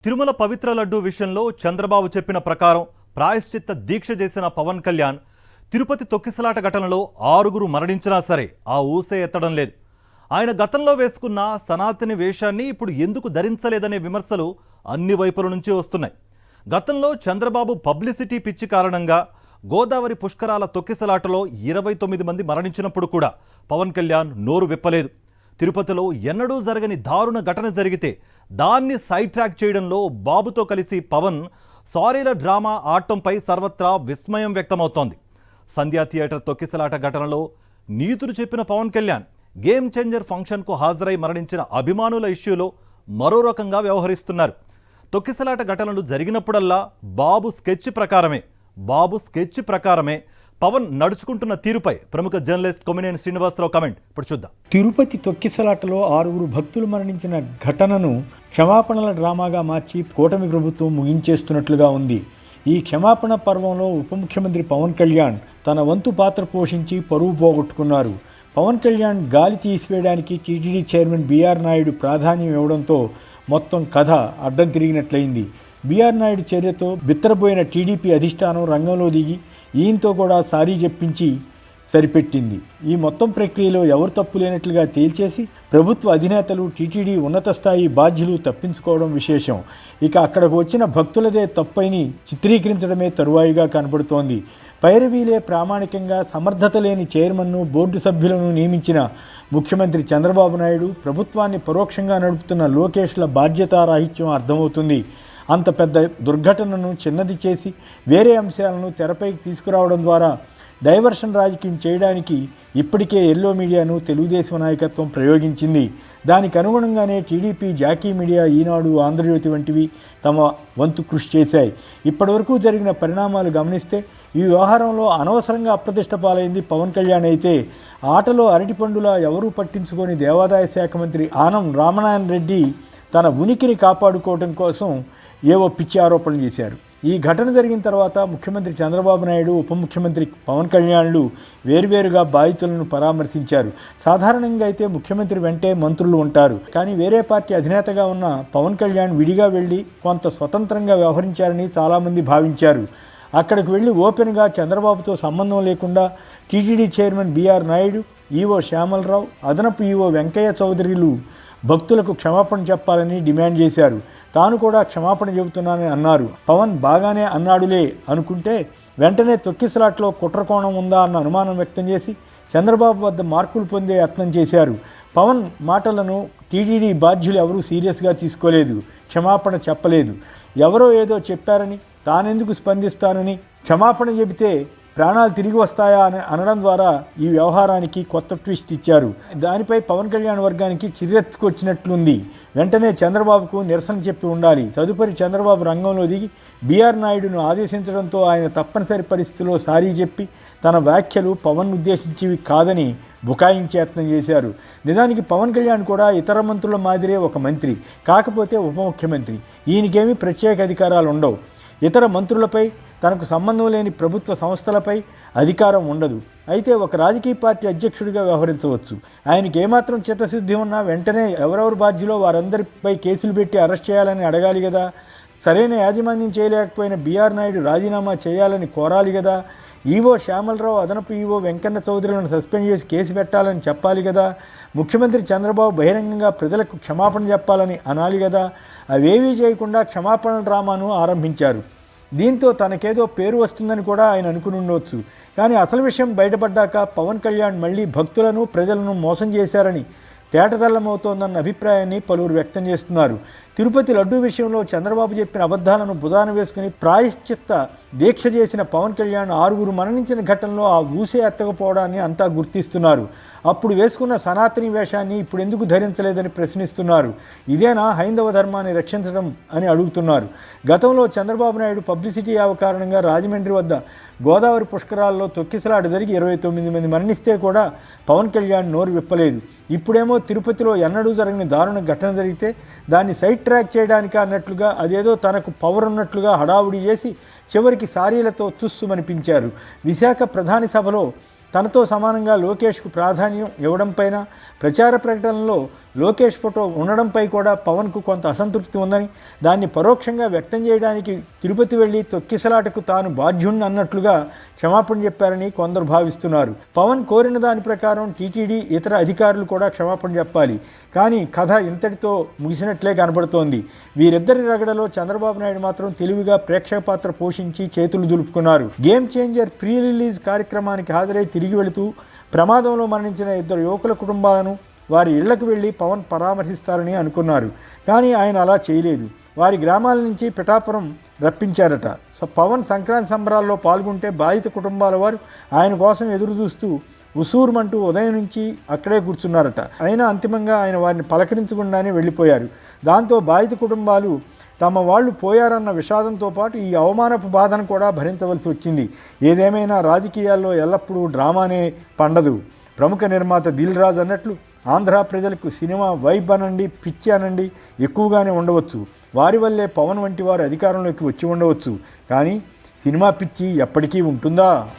తిరుమల పవిత్ర లడ్డూ విషయంలో చంద్రబాబు చెప్పిన ప్రకారం ప్రాయశ్చిత్త దీక్ష చేసిన పవన్ కళ్యాణ్ తిరుపతి తొక్కిసలాట ఘటనలో 6 మరణించినా సరే ఆ ఊసే ఎత్తడం లేదు. ఆయన గతంలో వేసుకున్న సనాతని వేషాన్ని ఇప్పుడు ఎందుకు ధరించలేదనే విమర్శలు అన్ని వైపుల నుంచి వస్తున్నాయి. గతంలో చంద్రబాబు పబ్లిసిటీ పిచ్చి కారణంగా గోదావరి పుష్కరాల తొక్కిసలాటలో 29 మంది మరణించినప్పుడు కూడా పవన్ కళ్యాణ్ నోరు విప్పలేదు. తిరుపతిలో ఎన్నడూ జరగని దారుణ ఘటన జరిగితే దాన్ని సైడ్ ట్రాక్ చేయడంలో బాబుతో కలిసి పవన్ సారీల డ్రామా ఆడటంపై సర్వత్రా విస్మయం వ్యక్తమవుతోంది. సంధ్యా థియేటర్ తొక్కిసలాట ఘటనలో నీతులు చెప్పిన పవన్ కళ్యాణ్ గేమ్ చేంజర్ ఫంక్షన్కు హాజరై మరణించిన అభిమానుల ఇష్యూలో మరో రకంగా వ్యవహరిస్తున్నారు. తొక్కిసలాట ఘటనలు జరిగినప్పుడల్లా బాబు స్కెచ్ ప్రకారమే పవన్ నడుచుకుంటున్న తీరుపై ప్రముఖ జర్నలిస్ట్ కొమ్మినేని శ్రీనివాసరావు కమెంట్ ఇప్పుడు చూద్దాం. తిరుపతి తొక్కిసలాటలో 6 భక్తులు మరణించిన ఘటనను క్షమాపణల డ్రామాగా మార్చి కూటమి ప్రభుత్వం ముగించేస్తున్నట్లుగా ఉంది. ఈ క్షమాపణ పర్వంలో ఉప ముఖ్యమంత్రి పవన్ కళ్యాణ్ తన వంతు పాత్ర పోషించి పరువు పోగొట్టుకున్నారు. పవన్ కళ్యాణ్ గాలి తీసివేయడానికి టీటీడీ చైర్మన్ బీఆర్ నాయుడు ప్రాధాన్యం ఇవ్వడంతో మొత్తం కథ అడ్డం తిరిగినట్లయింది. బీఆర్ నాయుడు చర్యతో బిత్తరపోయిన టీడీపీ అధిష్టానం రంగంలో దిగి ఈయనతో కూడా సారీ చెప్పించి సరిపెట్టింది. ఈ మొత్తం ప్రక్రియలో ఎవరు తప్పు లేనట్లుగా తేల్చేసి ప్రభుత్వ అధినేతలు టీటీడీ ఉన్నత స్థాయి బాధ్యులు తప్పించుకోవడం విశేషం. ఇక అక్కడకు వచ్చిన భక్తులదే తప్పని చిత్రీకరించడమే తరువాయిగా కనబడుతోంది. పైరవీలే ప్రామాణికంగా సమర్థత లేని చైర్మన్ను బోర్డు సభ్యులను నియమించిన ముఖ్యమంత్రి చంద్రబాబు నాయుడు, ప్రభుత్వాన్ని పరోక్షంగా నడుపుతున్న లోకేష్ల బాధ్యతారాహిత్యం అర్థమవుతుంది. అంత పెద్ద దుర్ఘటనను చిన్నది చేసి వేరే అంశాలను తెరపైకి తీసుకురావడం ద్వారా డైవర్షన్ రాజకీయం చేయడానికి ఇప్పటికే ఎల్లో మీడియాను తెలుగుదేశం నాయకత్వం ప్రయోగించింది. దానికి అనుగుణంగానే టీడీపీ, జాకీ మీడియా, ఈనాడు, ఆంధ్రజ్యోతి వంటివి తమ వంతు కృషి చేశాయి. ఇప్పటివరకు జరిగిన పరిణామాలు గమనిస్తే ఈ వ్యవహారంలో అనవసరంగా అప్రతిష్ట పాలైంది పవన్ కళ్యాణ్ అయితే, ఆటలో అరటిపండులా ఎవరూ పట్టించుకొని దేవాదాయ శాఖ మంత్రి ఆనం రామనారాయణ రెడ్డి తన ఉనికిని కాపాడుకోవడం కోసం ఏవో పిచ్చి ఆరోపణలు చేశారు. ఈ ఘటన జరిగిన తర్వాత ముఖ్యమంత్రి చంద్రబాబు నాయుడు, ఉప ముఖ్యమంత్రి పవన్ కళ్యాణ్లు వేర్వేరుగా బాధితులను పరామర్శించారు. సాధారణంగా అయితే ముఖ్యమంత్రి వెంటే మంత్రులు ఉంటారు. కానీ వేరే పార్టీ అధినేతగా ఉన్న పవన్ కళ్యాణ్ విడిగా వెళ్ళి కొంత స్వతంత్రంగా వ్యవహరించారని చాలామంది భావించారు. అక్కడికి వెళ్ళి ఓపెన్గా చంద్రబాబుతో సంబంధం లేకుండా TTD chairman B R Naidu, EO Shyamala Rao, అదనపు ఈవో వెంకయ్య చౌదరిలు భక్తులకు క్షమాపణ చెప్పాలని డిమాండ్ చేశారు. తాను కూడా క్షమాపణ చెబుతున్నానని అన్నారు. పవన్ బాగానే అన్నాడులే అనుకుంటే వెంటనే తొక్కిసలాట్లో కుట్రకోణం ఉందా అన్న అనుమానం వ్యక్తం చేసి చంద్రబాబు వద్ద మార్కులు పొందే యత్నం చేశారు. పవన్ మాటలను టీటీడీ బాధ్యులు ఎవరూ సీరియస్గా తీసుకోలేదు, క్షమాపణ చెప్పలేదు. ఎవరో ఏదో చెప్పారని తానెందుకు స్పందిస్తానని క్షమాపణ చెబితే ప్రాణాలు తిరిగి వస్తాయా అని అనడం ద్వారా ఈ వ్యవహారానికి కొత్త ట్విస్ట్ ఇచ్చారు. దానిపై పవన్ కళ్యాణ్ వర్గానికి చిరెత్తుకొచ్చినట్లుంది. వెంటనే చంద్రబాబుకు నిరసన చెప్పి ఉండాలి. తదుపరి చంద్రబాబు రంగంలో దిగి బీఆర్ నాయుడును ఆదేశించడంతో ఆయన తప్పనిసరి పరిస్థితిలో సారీ చెప్పి తన వ్యాఖ్యలు పవన్ ఉద్దేశించివి కాదని బుకాయించే యత్నం చేశారు. నిజానికి పవన్ కళ్యాణ్ కూడా ఇతర మంత్రుల మాదిరే ఒక మంత్రి, కాకపోతే ఉప ముఖ్యమంత్రి. ఈయనకేమీ ప్రత్యేక అధికారాలు ఉండవు. ఇతర మంత్రులపై, తనకు సంబంధం లేని ప్రభుత్వ సంస్థలపై అధికారం ఉండదు. అయితే ఒక రాజకీయ పార్టీ అధ్యక్షుడిగా వ్యవహరించవచ్చు. ఆయనకి ఏమాత్రం చిత్తశుద్ధి ఉన్నా వెంటనే ఎవరెవరు బాధ్యులో వారందరిపై కేసులు పెట్టి అరెస్ట్ చేయాలని అడగాలి కదా. సరైన యాజమాన్యం చేయలేకపోయిన బీఆర్ నాయుడు రాజీనామా చేయాలని కోరాలి కదా. ఈవో శ్యామలరావు, అదనపు ఈవో వెంకన్న చౌదరులను సస్పెండ్ చేసి కేసు పెట్టాలని చెప్పాలి కదా. ముఖ్యమంత్రి చంద్రబాబు బహిరంగంగా ప్రజలకు క్షమాపణ చెప్పాలని అనాలి కదా. అవేవీ చేయకుండా క్షమాపణ డ్రామాను ఆరంభించారు. దీంతో తనకేదో పేరు వస్తుందని కూడా ఆయన అనుకుని ఉండవచ్చు. కానీ అసలు విషయం బయటపడ్డాక పవన్ కళ్యాణ్ మళ్ళీ భక్తులను, ప్రజలను మోసం చేశారని తేటతెల్లమవుతోందన్న అభిప్రాయాన్ని పలువురు వ్యక్తం చేస్తున్నారు. తిరుపతి లడ్డూ విషయంలో చంద్రబాబు చెప్పిన అబద్ధాలను బుధాన వేసుకుని ప్రాయశ్చిత్త దీక్ష చేసిన పవన్ కళ్యాణ్ 6 మరణించిన ఘటనలో ఆ ఊసే ఎత్తకపోవడాన్ని అంతా గుర్తిస్తున్నారు. అప్పుడు వేసుకున్న సనాతని వేషాన్ని ఇప్పుడు ఎందుకు ధరించలేదని ప్రశ్నిస్తున్నారు. ఇదేనా హైందవ ధర్మాన్ని రక్షించడం అని అడుగుతున్నారు. గతంలో చంద్రబాబు నాయుడు పబ్లిసిటీ యావ కారణంగా రాజమండ్రి వద్ద గోదావరి పుష్కరాల్లో తొక్కిసలాట జరిగి 29 మంది మరణిస్తే కూడా పవన్ కళ్యాణ్ నోరు విప్పలేదు. ఇప్పుడేమో తిరుపతిలో ఎన్నడూ జరగని దారుణ ఘటన జరిగితే దాన్ని సైడ్ ట్రాక్ చేయడానికి అన్నట్లుగా అదేదో తనకు పవర్ ఉన్నట్లుగా హడావుడి చేసి చివరికి సారీలతో తుస్సుమనిపించారు. విశాఖ ప్రధాని సభలో తనతో సమానంగా లోకేష్కు ప్రాధాన్యం ఇవ్వడంపైన, ప్రచార ప్రకటనలో లోకేష్ ఫోటో ఉండడంపై కూడా పవన్కు కొంత అసంతృప్తి ఉందని, దాన్ని పరోక్షంగా వ్యక్తం చేయడానికి తిరుపతి వెళ్లి తొక్కిసలాటకు తాను బాధ్యుణ్ణి అన్నట్లుగా క్షమాపణ చెప్పారని కొందరు భావిస్తున్నారు. పవన్ కోరిన దాని ప్రకారం టీటీడీ ఇతర అధికారులు కూడా క్షమాపణ చెప్పాలి. కానీ కథ ఇంతటితో ముగిసినట్లే కనబడుతోంది. వీరిద్దరి రగడలో చంద్రబాబు నాయుడు మాత్రం తెలివిగా ప్రేక్షక పాత్ర పోషించి చేతులు దులుపుకున్నారు. గేమ్ చేంజర్ ప్రీ రిలీజ్ కార్యక్రమానికి హాజరై తిరిగి వెళుతూ ప్రమాదంలో మరణించిన 2 యువకుల కుటుంబాలను వారి ఇళ్లకు వెళ్లి పవన్ పరామర్శిస్తారని అనుకున్నారు. కానీ ఆయన అలా చేయలేదు. వారి గ్రామాల నుంచి పిఠాపురం రప్పించారట. పవన్ సంక్రాంతి సంబరాల్లో పాల్గొంటే బాధిత కుటుంబాల వారు ఆయన కోసం ఎదురు చూస్తూ ఉసూరుమంటూ ఉదయం నుంచి అక్కడే కూర్చున్నారట. అయినా అంతిమంగా ఆయన వారిని పలకరించకుండానే వెళ్ళిపోయారు. దాంతో బాధిత కుటుంబాలు తమ వాళ్ళు పోయారన్న విషాదంతో పాటు ఈ అవమానపు బాధను కూడా భరించవలసి వచ్చింది. ఏదేమైనా రాజకీయాల్లో ఎల్లప్పుడూ డ్రామానే పండదు. ప్రముఖ నిర్మాత దిల్ రాజు అన్నట్లు ఆంధ్ర ప్రజలకు సినిమా వైబ్ అనండి, పిచ్చి అనండి ఎక్కువగానే ఉండవచ్చు. వారి వల్లే పవన్ వంటి వారు అధికారంలోకి వచ్చి ఉండవచ్చు. కానీ సినిమా పిచ్చి ఎప్పటికీ ఉంటుందా?